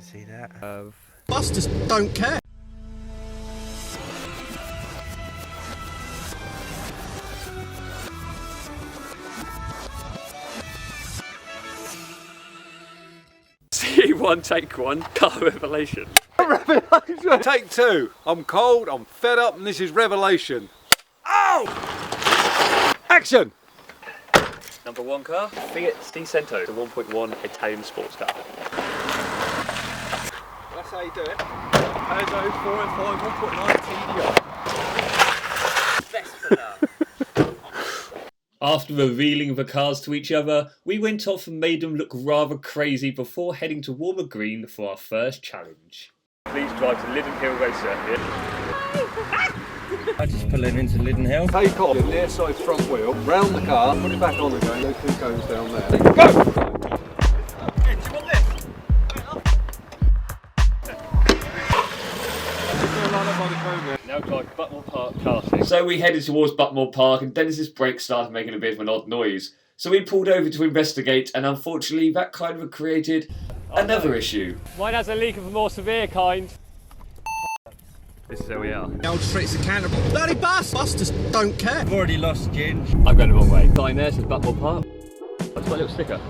can see that. Busters don't care. C1, take one, car revelation. Revelation! Take two. I'm cold, I'm fed up, and this is revelation. Ow! Action! Number one car, Fiat Stecento, the 1.1 Italian sports car. That's how you do it. Peugeot 405 1.9 TDI. Best for now. After revealing the cars to each other, we went off and made them look rather crazy before heading to Warmer Green for our first challenge. Please drive to Liddon Hill Race Circuit. I just pull it into Liddon Hill. Take off your near side front wheel, round the car, put it back on again, those two cones down there. Go! Now drive Butmore Park karting. So we headed towards Butmore Park and Dennis's brakes started making a bit of an odd noise. So we pulled over to investigate and unfortunately that kind of created another issue. Mine has a leak of a more severe kind. This is where we are. The old streets are accountable. Bloody busters don't care. I've already lost Ginge. I'm going the wrong way. Sign there says Butmore Park. I've got a little sticker.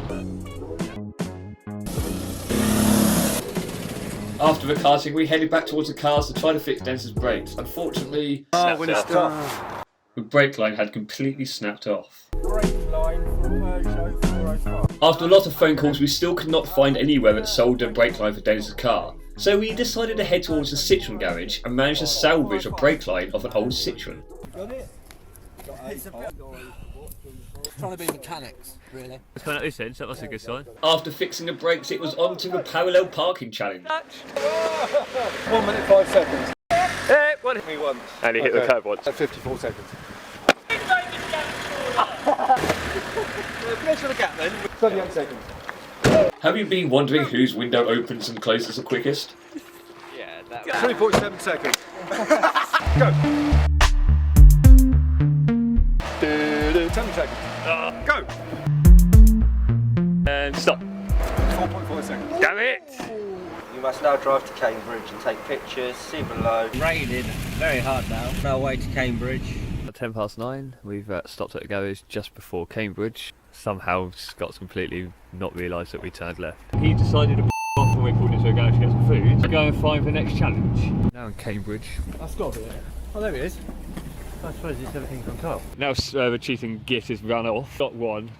After the karting, we headed back towards the cars to try to fix Dennis's brakes. Unfortunately, the brake line had completely snapped off. Brake line for Peugeot 405. After a lot of phone calls, we still could not find anywhere that sold a brake line for Dennis's car. So we decided to head towards the Citroen garage and managed to salvage a brake line of an old Citroen. Got it? Trying to be mechanics, really. It's coming out this end, so that must be a good sign. After fixing the brakes, it was on to the parallel parking challenge. 1 minute 5 seconds. What? Me once. And he hit the curb once. At 54 seconds. Let's the gap then. 38 seconds. Have you been wondering whose window opens and closes the quickest? Yeah, that 3.7 seconds. Go. 10 seconds. Go. And stop. 4.5 seconds. Damn it! You must now drive to Cambridge and take pictures, see below. Raining, very hard now. On our way to Cambridge. At 9:10, we've stopped at a garage just before Cambridge. Somehow Scott's completely not realised that we turned left. He decided to off when we pulled into a garage to get some food to go and find the next challenge. Now in Cambridge. That's got to be it. Oh, there he is. I suppose it's everything's on top. Now the cheating git has run off. Got one.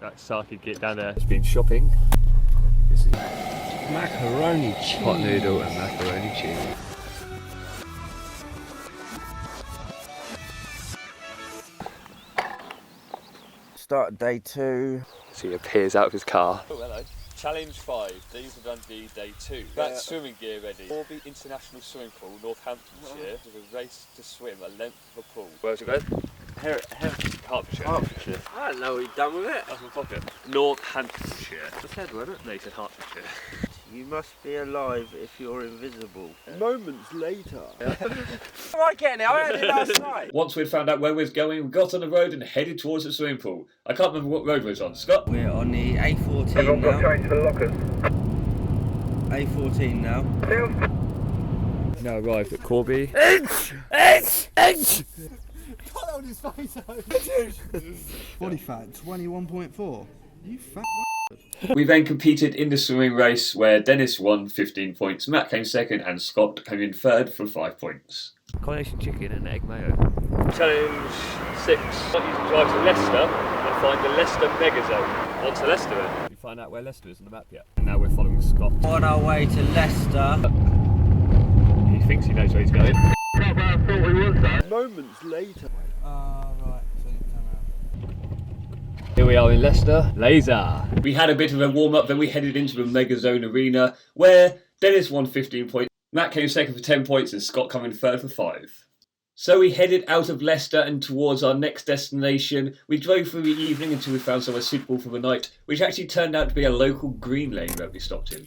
That sarky git down there has been shopping. This is Macaroni cheese. hot noodle and macaroni cheese. Start day 2. So he appears out of his car. Oh, hello. Challenge 5, Days of Dundee, Day 2. That's swimming gear ready. Orby International Swimming Pool, Northamptonshire, with a race to swim a length of a pool. Where's it going? Hertfordshire. Hertfordshire. I don't know what you've done with it. That's my pocket. Northamptonshire. I said, wasn't it? No, you said Hertfordshire. You must be alive if you're invisible. Moments later. I get it, I heard it last night. Once we'd found out where we was going, we got on the road and headed towards the swimming pool. I can't remember what road we was on. Scott? We're on the A14 Everyone got now. change for the lockers. A14 now. Now arrived at Corby. Body fat, 21.4. You fat We then competed in the swimming race where Dennis won 15 points, Matt came second and Scott came in third for 5 points. Coronation chicken and egg mayo. Challenge 6. I want you to drive to Leicester and find the Leicester Megazone. On to Leicester then. You find out where Leicester is on the map yet? And now we're following Scott. On our way to Leicester. He thinks he knows where he's going. Not where I thought we was, though. Moments later. right. Here we are in Leicester. Laser. We had a bit of a warm-up, then we headed into the Megazone arena where Dennis won 15 points, Matt came second for 10 points and Scott came in third for 5. So we headed out of Leicester and towards our next destination. We drove through the evening until we found somewhere suitable for the night, which actually turned out to be a local green lane that we stopped in.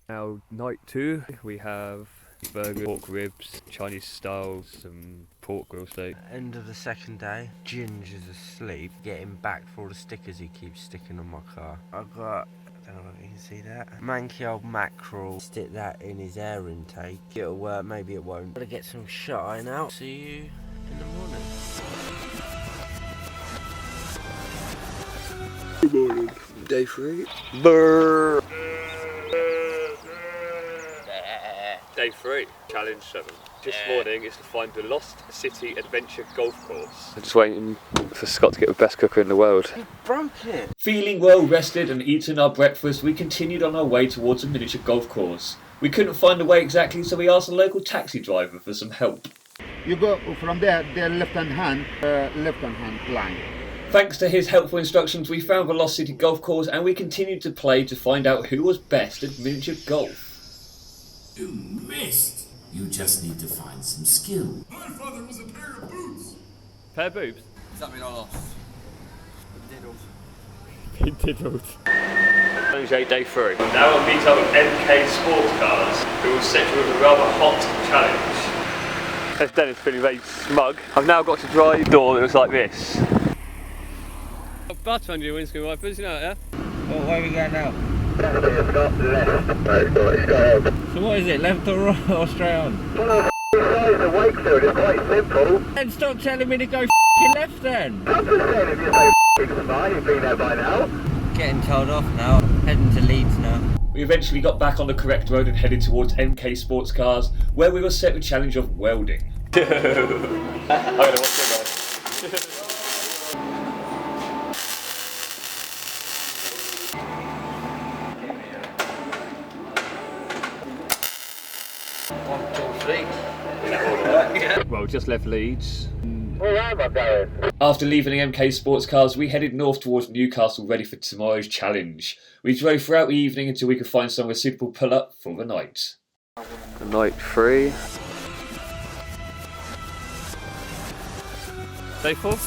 Now night 2. We have burger, pork ribs, Chinese style, some pork grill steak. End of the second day. Ginge is asleep, getting back for all the stickers he keeps sticking on my car. I've got Don't know if you can see that. Manky old mackerel. Stick that in his air intake. It'll work, maybe it won't. Gotta get some shine out. See you in the morning. Good morning. Day 3. Brrr. Day 3, challenge 7. This morning is to find the Lost City Adventure Golf Course. I'm just waiting for Scott to get the best cooker in the world. You broke it. Feeling well rested and eating our breakfast, we continued on our way towards a miniature golf course. We couldn't find the way exactly, so we asked a local taxi driver for some help. You go from there left-hand line. Thanks to his helpful instructions, we found the Lost City Golf Course and we continued to play to find out who was best at miniature golf. You missed. You just need to find some skill. My father was a pair of boots. Pair of boobs? Does that mean I lost? Been diddled. Challenge 8, Day 3. Now I'll meet up with MK Sports Cars, who will set you with a rather hot challenge. As Dennis feeling very smug, I've now got to drive a door that looks like this. Butter under your windscreen wipers, you know that, yeah? Well, where are we going now? So what is it, left or right or straight on? The Wakefield is quite simple. Then stop telling me to go f***ing left then. I'm just saying if you say f***ing somebody, you've been there by now. Getting told off now. Heading to Leeds now. We eventually got back on the correct road and headed towards MK Sports Cars, where we were set the challenge of welding. I'm gonna watch it, guys. Well, just left Leeds. Where am I going? After leaving the MK Sports Cars, we headed north towards Newcastle ready for tomorrow's challenge. We drove throughout the evening until we could find somewhere suitable pull up for the night. Night 3. Day 4?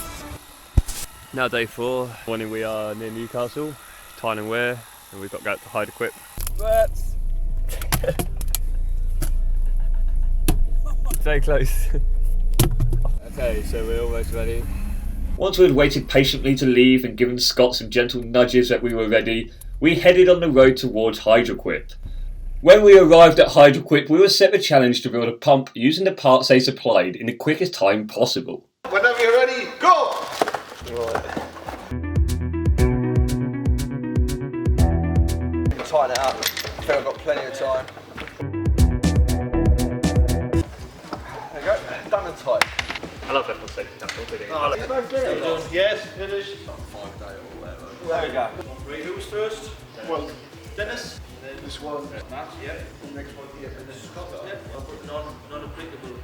Now day 4. Morning we are near Newcastle, Tyne and Wear, and we've got to go out to hide equip. Stay close. Okay, so we're almost ready. Once we had waited patiently to leave and given Scott some gentle nudges that we were ready, we headed on the road towards Hydroquip. When we arrived at Hydroquip, we were set the challenge to build a pump using the parts they supplied in the quickest time possible. Whenever you're ready, go! Tighten it up. I think I've got plenty of time. There you go. Done and tight. I love that for safety tackle, didn't Oh, yes, finish. 5 day or whatever. There we go. Right, who was first? Well, Dennis. And then this one. Matt, yeah. The next one here. And then Scott. Yeah. I'll put non-applicable.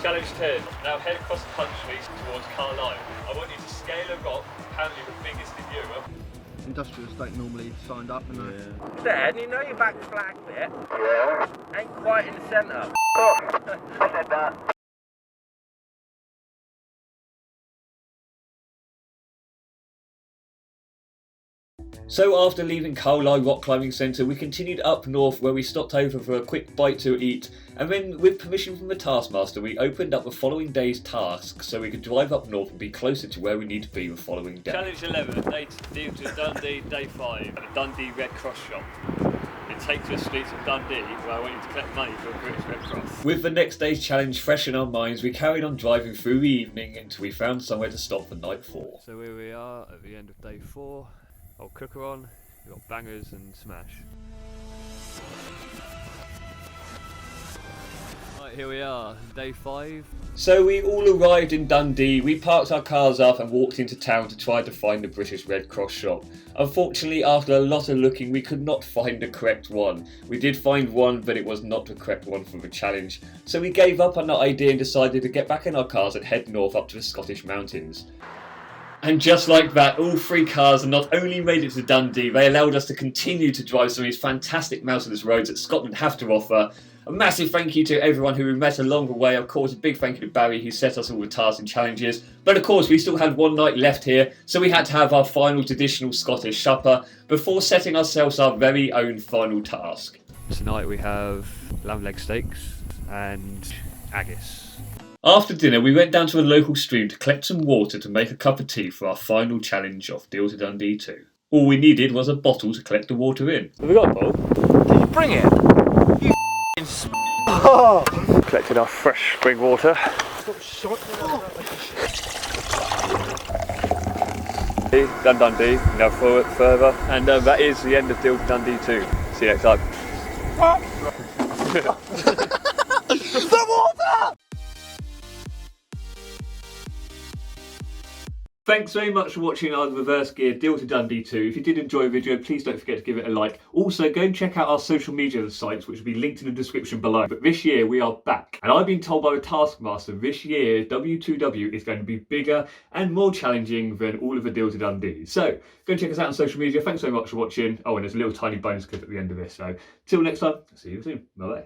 Challenge 10. Now head across the country towards Carlisle. I want you to scale a rock, apparently the biggest in Europe. Industrial estate normally signed up and that. Dan, you know your back's black bit? Yeah. Ain't quite in the centre. I said that. So after leaving Carlisle Rock Climbing Centre, we continued up north where we stopped over for a quick bite to eat, and then with permission from the Taskmaster we opened up the following day's task so we could drive up north and be closer to where we need to be the following day. Challenge 11. Day to Dundee, Day 5. At the Dundee Red Cross shop. It takes you to the streets of Dundee where I want you to collect money for the British Red Cross. With the next day's challenge fresh in our minds, we carried on driving through the evening until we found somewhere to stop for night 4. So here we are at the end of Day 4. Old cooker on, we've got bangers and smash. Right, here we are, Day 5. So we all arrived in Dundee, we parked our cars up and walked into town to try to find the British Red Cross shop. Unfortunately, after a lot of looking, we could not find the correct one. We did find one, but it was not the correct one for the challenge. So we gave up on that idea and decided to get back in our cars and head north up to the Scottish mountains. And just like that, all 3 cars not only made it to Dundee, they allowed us to continue to drive some of these fantastic mountainous roads that Scotland have to offer. A massive thank you to everyone who we met along the way. Of course, a big thank you to Barry who set us all the tasks and challenges. But of course, we still had one night left here, so we had to have our final traditional Scottish supper before setting ourselves our very own final task. Tonight we have lamb leg steaks and haggis. After dinner, we went down to a local stream to collect some water to make a cup of tea for our final challenge of Deal to Dundee 2. All we needed was a bottle to collect the water in. Have we got a bowl? Did you bring it? You Collected our fresh spring water. Done Dundee, now forward further, and that is the end of Deal to Dundee 2. See you next time. The water! Thanks very much for watching our reverse gear Deal to Dundee 2. If you did enjoy the video, please don't forget to give it a like. Also, go and check out our social media sites, which will be linked in the description below. But this year, we are back. And I've been told by the Taskmaster this year, W2W is going to be bigger and more challenging than all of the Deal to Dundee. So, go and check us out on social media. Thanks very much for watching. Oh, and there's a little tiny bonus clip at the end of this. So, till next time, see you soon. Bye-bye.